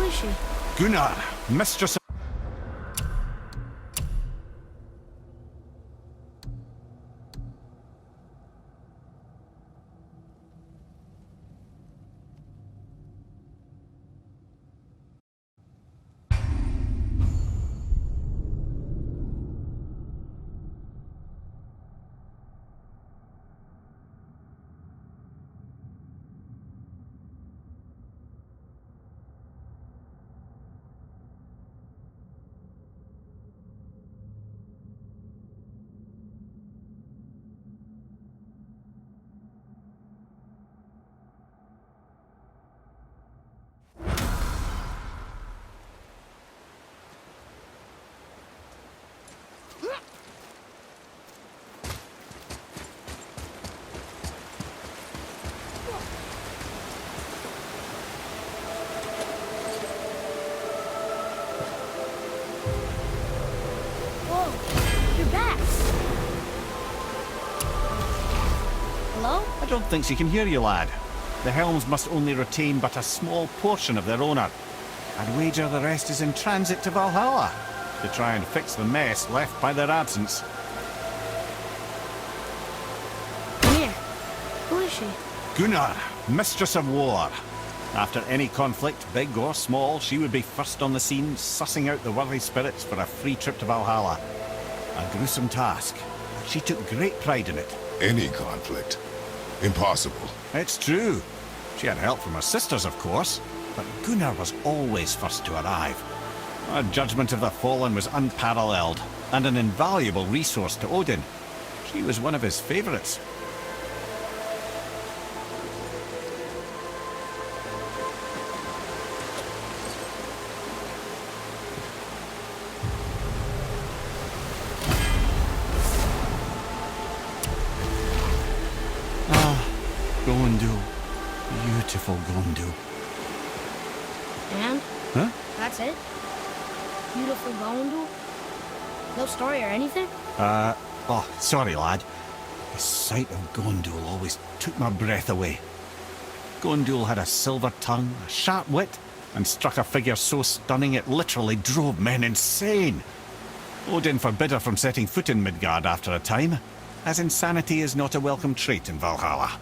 is she? Gunnar, mistress of... Whoa, you're back. Hello? I don't think she can hear you, lad. The helms must only retain but a small portion of their owner. I'd wager the rest is in transit to Valhalla to try and fix the mess left by their absence. Come here. Who is she? Gunnar, mistress of war. After any conflict, big or small, she would be first on the scene, sussing out the worthy spirits for a free trip to Valhalla. A gruesome task, but she took great pride in it. Any conflict. Impossible. It's true. She had help from her sisters, of course, but Gunnar was always first to arrive. Her judgment of the fallen was unparalleled, and an invaluable resource to Odin. She was one of his favourites. Gondul. Beautiful Gondul. And? Huh? That's it? Beautiful Gondul? No story or anything? Oh, sorry, lad. The sight of Gondul always took my breath away. Gondul had a silver tongue, a sharp wit, and struck a figure so stunning it literally drove men insane. Odin forbid her from setting foot in Midgard after a time, as insanity is not a welcome trait in Valhalla.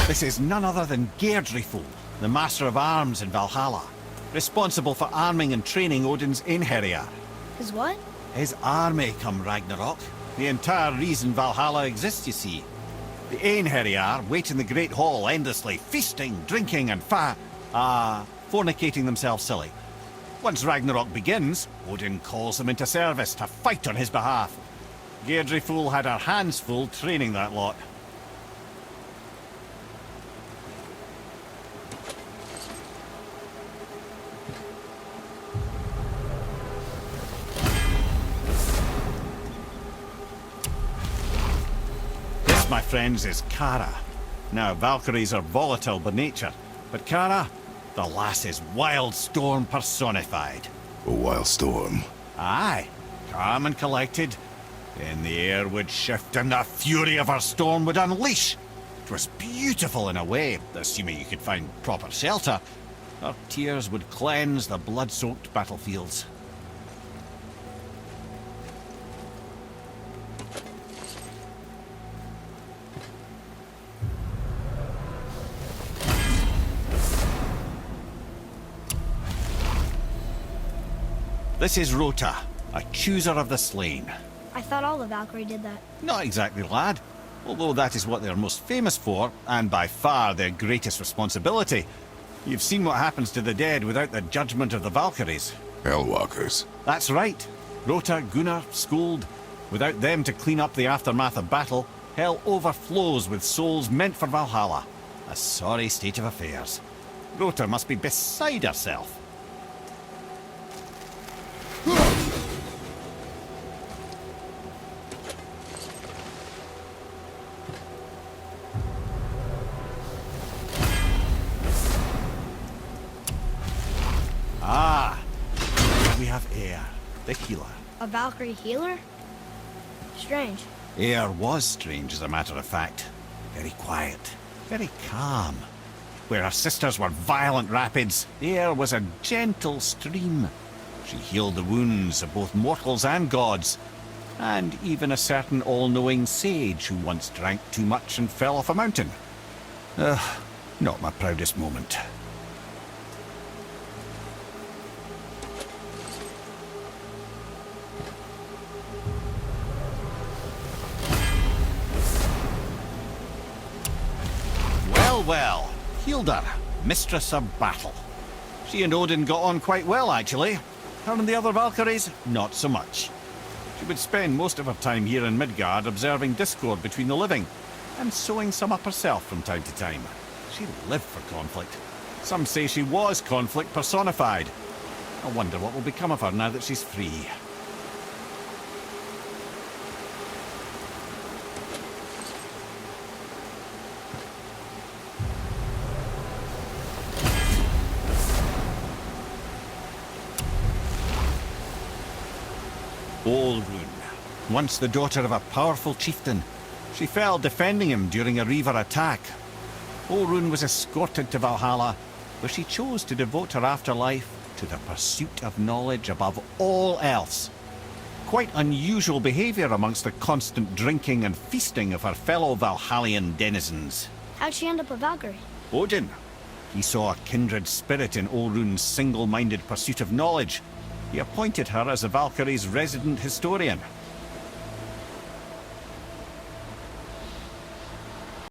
This is none other than Geirdriful, the Master of Arms in Valhalla, responsible for arming and training Odin's Einherjar. His what? His army come Ragnarok. The entire reason Valhalla exists, you see. The Einherjar wait in the Great Hall endlessly, feasting, drinking, and fornicating themselves silly. Once Ragnarok begins, Odin calls them into service to fight on his behalf. Geirdriful had her hands full training that lot. My friends, is Kara. Now, Valkyries are volatile by nature, but Kara, the lass is wild storm personified. A wild storm. Aye, calm and collected. Then the air would shift and the fury of her storm would unleash. It was beautiful in a way, assuming you could find proper shelter. Her tears would cleanse the blood-soaked battlefields. This is Rota, a chooser of the slain. I thought all the Valkyrie did that. Not exactly, lad. Although that is what they're most famous for, and by far their greatest responsibility. You've seen what happens to the dead without the judgment of the Valkyries. Hellwalkers. That's right. Rota, Gunnar, Skuld. Without them to clean up the aftermath of battle, hell overflows with souls meant for Valhalla. A sorry state of affairs. Rota must be beside herself. have Eir, the healer. A Valkyrie healer? Strange. Eir was strange, as a matter of fact. Very quiet, very calm. Where her sisters were violent rapids, Eir was a gentle stream. She healed the wounds of both mortals and gods, and even a certain all-knowing sage who once drank too much and fell off a mountain. Not my proudest moment. Well, Hilda, mistress of battle. She and Odin got on quite well, actually. Her and the other Valkyries, not so much. She would spend most of her time here in Midgard observing discord between the living, and sewing some up herself from time to time. She lived for conflict. Some say she was conflict personified. I wonder what will become of her now that she's free. Olrun, once the daughter of a powerful chieftain. She fell defending him during a Reaver attack. Olrun was escorted to Valhalla, where she chose to devote her afterlife to the pursuit of knowledge above all else. Quite unusual behaviour amongst the constant drinking and feasting of her fellow Valhallian denizens. How'd she end up a Valkyrie? Odin. He saw a kindred spirit in Olrun's single-minded pursuit of knowledge. He appointed her as the Valkyrie's resident historian.